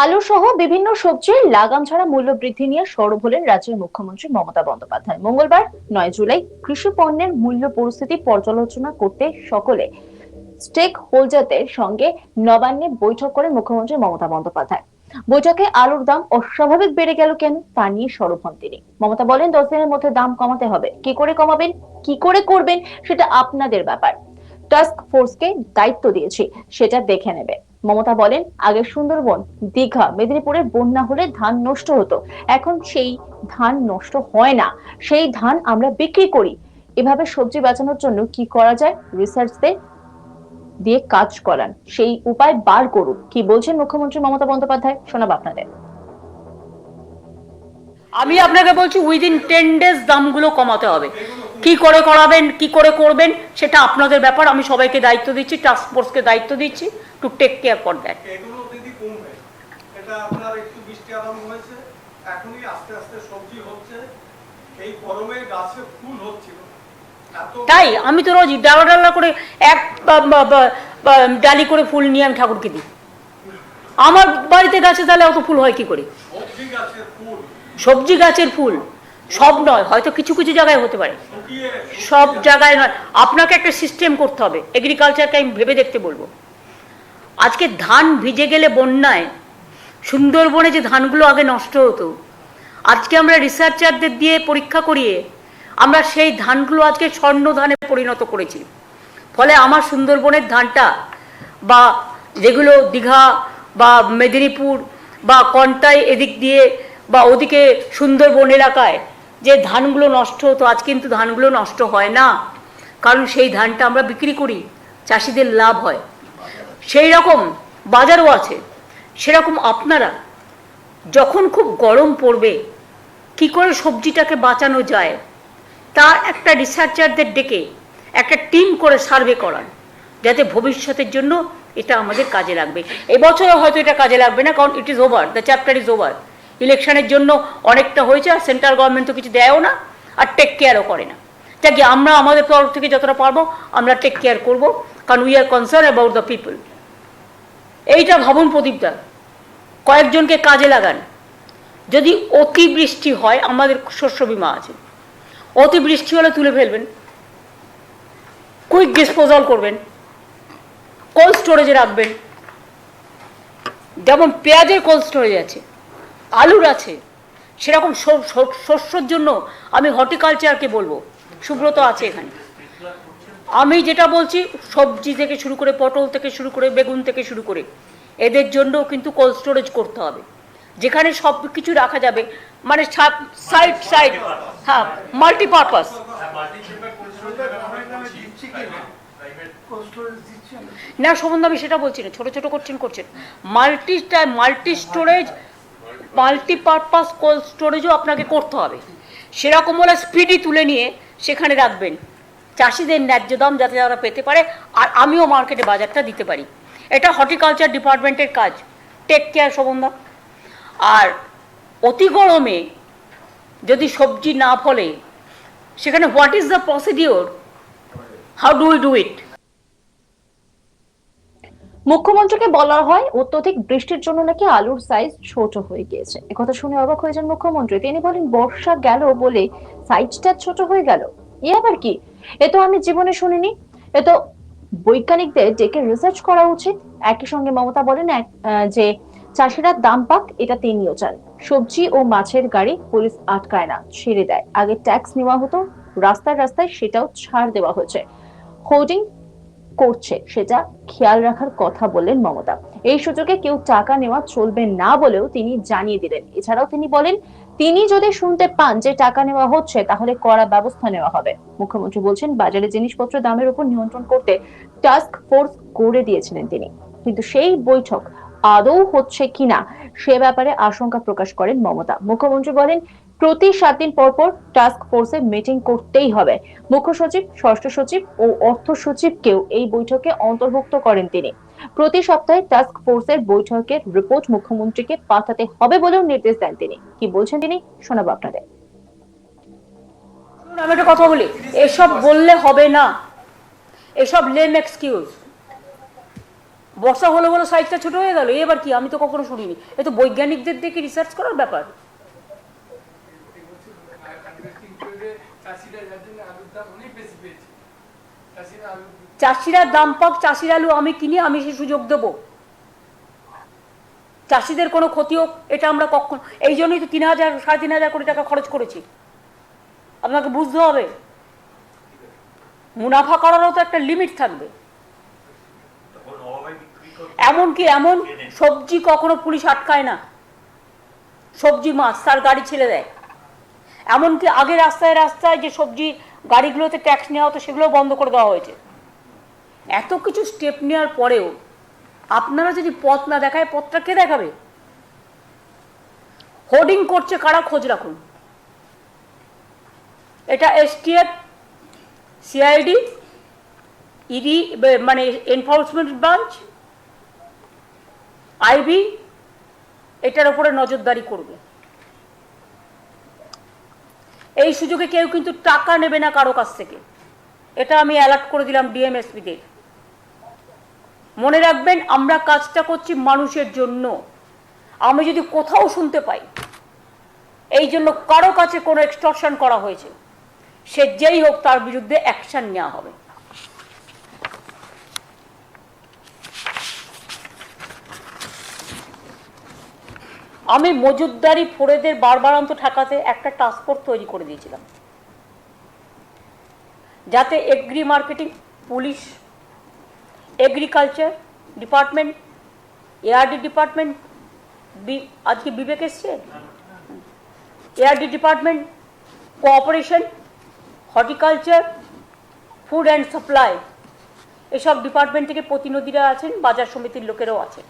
আলু সহ বিভিন্ন সবজির লাগাম ছাড়া মূল্য বৃদ্ধি নিয়ে সরব হলেন রাজ্যের মুখ্যমন্ত্রী মমতা বন্দ্যোপাধ্যায়। মঙ্গলবার 9 জুলাই কৃষি পণ্যের মূল্য পরিস্থিতি পর্যালোচনা করতে সকলে স্টেক হোল্ডারদের সঙ্গে নবান্নে বৈঠক করেন মুখ্যমন্ত্রী মমতা বন্দ্যোপাধ্যায়। বৈঠকে আলুর দাম অস্বাভাবিক বেড়ে গেল কেন তা নিয়ে সরব হন তিনি। মমতা বলেন, 10 দিনের মধ্যে দাম কমাতে হবে। কি করে কমাবেন, কি করে করবেন সেটা আপনাদের ব্যাপার। টাস্ক ফোর্সকে দায়িত্ব দিয়েছি, সেটা দেখে নেবে। মমতা বলেন, আগে সুন্দরবন, দীঘা, মেদিনীপুরে বন্যা হলে ধান নষ্ট হতো, এখন সেই ধান নষ্ট হয় না, সেই ধান আমরা বিক্রি করি। এভাবে সবজি বাঁচানোর জন্য কি করা যায়, রিসার্চদের দিয়ে কাজ করান, সেই উপায় বার করুন। কি বলছেন মুখ্যমন্ত্রী মমতা বন্দ্যোপাধ্যায়, শোনাবো আপনাদের। আমি আপনাকে বলছি উইদিন 10 ডেজ দামগুলো কমাতে হবে। কি করে করাবেন, কি করে করবেন সেটা আপনাদের ব্যাপার। আমি সবাইকে দায়িত্ব দিচ্ছি, টাস্ক ফোর্সকে দায়িত্ব দিচ্ছি to take care for that. এগুলো দিদি কমবে, এটা আপনার একটু বৃষ্টি আরম্ভ হয়েছে, এখনই আস্তে আস্তে সবজি হচ্ছে, এই গরমে গাছে ফুল হচ্ছিল। তাই আমি তো রোজ ডালা ডালা করে এক ডালি করে ফুল নিয়ে আমি ঠাকুরকে দিই। আমার বাড়িতে গাছে তাহলে অত ফুল হয় কি করে? সবজি গাছের ফুল সব নয়, হয়তো কিছু কিছু জায়গায় হতে পারে, সব জায়গায় নয়। আপনাকে একটা সিস্টেম করতে হবে, এগ্রিকালচারকে আমি ভেবে দেখতে বলবো। আজকে ধান ভিজে গেলে বন্যায় সুন্দরবনে যে ধানগুলো আগে নষ্ট হতো, আজকে আমরা রিসার্চারদের দিয়ে পরীক্ষা করিয়ে আমরা সেই ধানগুলো আজকে স্বর্ণ ধানে পরিণত করেছি। ফলে আমার সুন্দরবনের ধানটা বা যেগুলো দীঘা বা মেদিনীপুর বা কন্টাই এদিক দিয়ে বা ওদিকে সুন্দরবন এলাকায় যে ধানগুলো নষ্ট হতো, আজ কিন্তু ধানগুলো নষ্ট হয় না, কারণ সেই ধানটা আমরা বিক্রি করি, চাষিদের লাভ হয়। সেই রকম বাজারও আছে। সেরকম আপনারা যখন খুব গরম পড়বে কি করে সবজিটাকে বাঁচানো যায় তার একটা রিসার্চারদের ডেকে একটা টিম করে সার্ভে করান, যাতে ভবিষ্যতের জন্য এটা আমাদের কাজে লাগবে। এবছরে হয়তো এটা কাজে লাগবে না, কারণ it is over, the chapter is over. ইলেকশনের জন্য অনেকটা হয়েছে, আর সেন্ট্রাল গভর্নমেন্ট তো কিছু দেয়ও না আর টেক কেয়ারও করে না। যাকে আমরা আমাদের তরফ থেকে যতটা পারবো আমরা টেক কেয়ার করবো, কারণ we are concern about the people. এইটা ভাবুন প্রদীপদা, কয়েকজনকে কাজে লাগান। যদি অতিবৃষ্টি হয়, আমাদের শস্য বিমা আছে, অতিবৃষ্টি হলে তুলে ফেলবেন, কুইক ডিসপোজাল করবেন, কোল্ড স্টোরেজে রাখবেন। যেমন পেঁয়াজের কোল্ড স্টোরেজ আছে, আলুর আছে, সেরকম শস্যর জন্য আমি হর্টিকালচারকে বলবো। সুব্রত আছে এখানে। আমি যেটা বলছি, সবজি থেকে শুরু করে, পটল থেকে শুরু করে, বেগুন থেকে শুরু করে, এদের জন্যও কিন্তু কোল্ড স্টোরেজ করতে হবে, যেখানে সব কিছু রাখা যাবে, মানে সাইড সাইড, হ্যাঁ, মাল্টিপারপাস। না সম্বন্ধ আমি সেটা বলছি না, ছোট ছোট করছেন মাল্টি স্টোরেজ, মাল্টিপারপাস কোল্ড স্টোরেজও আপনাকে করতে হবে। সেরকম হলে স্পিডি তুলে নিয়ে সেখানে রাখবেন, চাষিদের ন্যায্য দাম যাতে তারা পেতে পারে, আর আমিও মার্কেটে বাজারটা দিতে পারি। এটা হর্টিকালচার ডিপার্টমেন্টের কাজ, টেক কেয়ার সম্বন্ধ। আর অতি গরমে যদি সবজি না ফলে, সেখানে what is the procedure, how do we do it? মুখ্যমন্ত্রীকে বলা হয় অত্যধিক বৃষ্টির জন্য নাকি আলুর সাইজ ছোট হয়ে গিয়েছে। একথা শুনে অবাক হয়েছেন মুখ্যমন্ত্রী। তিনি বলেন, বর্ষা গেল বলে সাইজটা ছোট হয়ে গেল, এ আবার কি? এ তো আমি জীবনে শুনিনি, এ তো বৈজ্ঞানিকদের ডেকে রিসার্চ করা উচিত। একই সঙ্গে মমতা বলেন যে চাষিরা দাম পাক, এটা তিনিও চান। সবজি ও মাছের গাড়ি পুলিশ আটকায় না, ছেড়ে দেয়। আগে ট্যাক্স নেওয়া হতো রাস্তায় রাস্তায়, সেটাও ছাড় দেওয়া হয়েছে। হোর্ডিং করছে, সেটা খেয়াল রাখার কথা বললেন মমতা। এই সুযোগে কেউ টাকা নেওয়া চলবে না বলেও তিনি জানিয়ে দিলেন। এছাড়াও তিনি বলেন, তিনি যদি শুনতে পান যে টাকা নেওয়া হচ্ছে, তাহলে কড়া ব্যবস্থা নেওয়া হবে। মুখ্যমন্ত্রী বলছেন, বাজারে জিনিসপত্র দামের উপর নিয়ন্ত্রণ করতে টাস্ক ফোর্স করে দিয়েছিলেন তিনি, কিন্তু সেই বৈঠক আদৌ হচ্ছে কিনা সে ব্যাপারে আশঙ্কা প্রকাশ করেন মমতা। মুখ্যমন্ত্রী বলেন, প্রতি 7 দিন পর পর টাস্ক ফোর্সে মিটিং করতেই হবে। মুখ্য সচিব, ষষ্ঠ সচিব ও অর্থ সচিবকেও এই বৈঠকে অন্তর্ভুক্ত করেন তিনি। প্রতি সপ্তাহে টাস্ক ফোর্সের বৈঠকের রিপোর্ট মুখ্যমন্ত্রীকে পাঠাতে হবে বলেও নির্দেশ দেন তিনি। কি বলছেন তিনি, শোনাবো আপনাদের। আমি একটা কথা বলি, এসব বললে হবে না, এসব লেম এক্সকিউজ। বর্ষা হলো বলে সাইজটা ছোট হয়ে গেল, এবার কি? আমি তো কখনো শুনিনি। এ তো বৈজ্ঞানিকদের দেখে রিসার্চ করার ব্যাপার। চাষিরা দাম পাক, চাষির আলু আমি কিনি, আমি সে সুযোগ দেবো। চাষিদের কোনো ক্ষতি হোক, এটা আমরা কখন, এই জন্যই তো 3,000 3,500 কোটি টাকা খরচ করেছি। আপনাকে বুঝতে হবে মুনাফা করারও তো একটা লিমিট থাকবে। এমনকি এমন সবজি কখনো পুলিশ আটকায় না, সবজি মাছ তার গাড়ি ছেড়ে দেয়। এমনকি আগে রাস্তায় রাস্তায় যে সবজি গাড়িগুলোতে ট্যাক্স নেওয়া হতো সেগুলো বন্ধ করে দেওয়া হয়েছে। এত কিছু স্টেপ নেওয়ার পরেও আপনারা যদি পথ না দেখায়, পথটা কে দেখাবে? হোর্ডিং করছে কারা, খোঁজ রাখুন। এটা এসটিএফ, সিআইডি, ইডি মানে এনফোর্সমেন্ট ব্রাঞ্চ, আইবি এটার উপরে নজরদারি করবে। এই সুযোগে কেউ কিন্তু টাকা নেবে না কারো কাছ থেকে, এটা আমি অ্যালার্ট করে দিলাম ডিএমএসপিদের। মনে রাখবেন, আমরা কাজটা করছি মানুষের জন্য। আমি যদি কোথাও শুনতে পাই এই জন্য কারো কাছে কোনো এক্সটর্শন করা হয়েছে, সে যেই হোক তার বিরুদ্ধে অ্যাকশন নেওয়া হবে। আমি মজুদদারি ফোরেদের বারবারান্ত ঠেকাতে একটা টাস্কফোর্স তৈরি করে দিয়েছিলাম, যাতে agri marketing, police, agriculture department, ARD department, আজকে বিবেক এসছে, ARD department, cooperation, horticulture, food and supply, এসব ডিপার্টমেন্ট থেকে প্রতিনিধিরা আছেন, বাজার সমিতির লোকেরাও আছেন।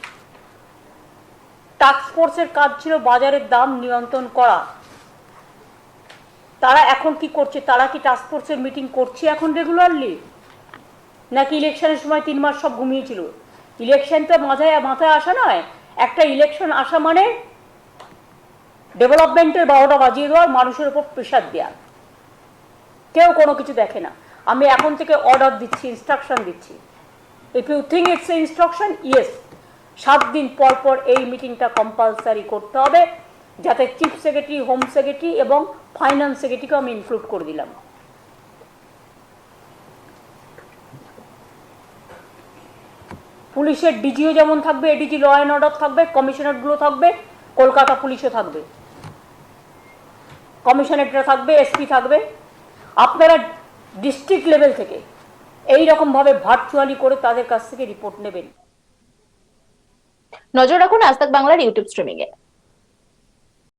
টাস্কফোর্সের কাজ ছিল বাজারের দাম নিয়ন্ত্রণ করা। তারা এখন কি করছে? তারা কি টাস্কফোর্সের মিটিং করছে এখন রেগুলারলি, নাকি ইলেকশনের সময় 3 মাস সব ঘুমিয়েছিল? ইলেকশন তো মাথায় আসা নয়। একটা ইলেকশন আসা মানে ডেভেলপমেন্টের 12টা বাজিয়ে দেওয়ার, মানুষের উপর প্রেশার দেওয়া। কেউ কোনো কিছু দেখে না। আমি এখন থেকে অর্ডার দিচ্ছি, ইনস্ট্রাকশন দিচ্ছি। If you think it's a instruction, yes, 7 দিন পর পর এই মিটিংটা কম্পালসারি করতে হবে, যাতে চিফ সেক্রেটারি, হোম সেক্রেটারি এবং ফাইন্যান্স সেক্রেটারিকে আমি ইনক্লুড করে দিলাম। পুলিশের ডিজিও যেমন থাকবে, এডিজি ল অ্যান্ড অর্ডার থাকবে, কমিশনারগুলো থাকবে, কলকাতা পুলিশও থাকবে, কমিশনারটা থাকবে, এসপি থাকবে। আপনারা ডিস্ট্রিক্ট লেভেল থেকে এই রকমভাবে ভার্চুয়ালি করে তাদের কাছ থেকে রিপোর্ট নেবেন। নজর রাখুন আজ তাক বাংলার ইউটিউব স্ট্রিমিং এ।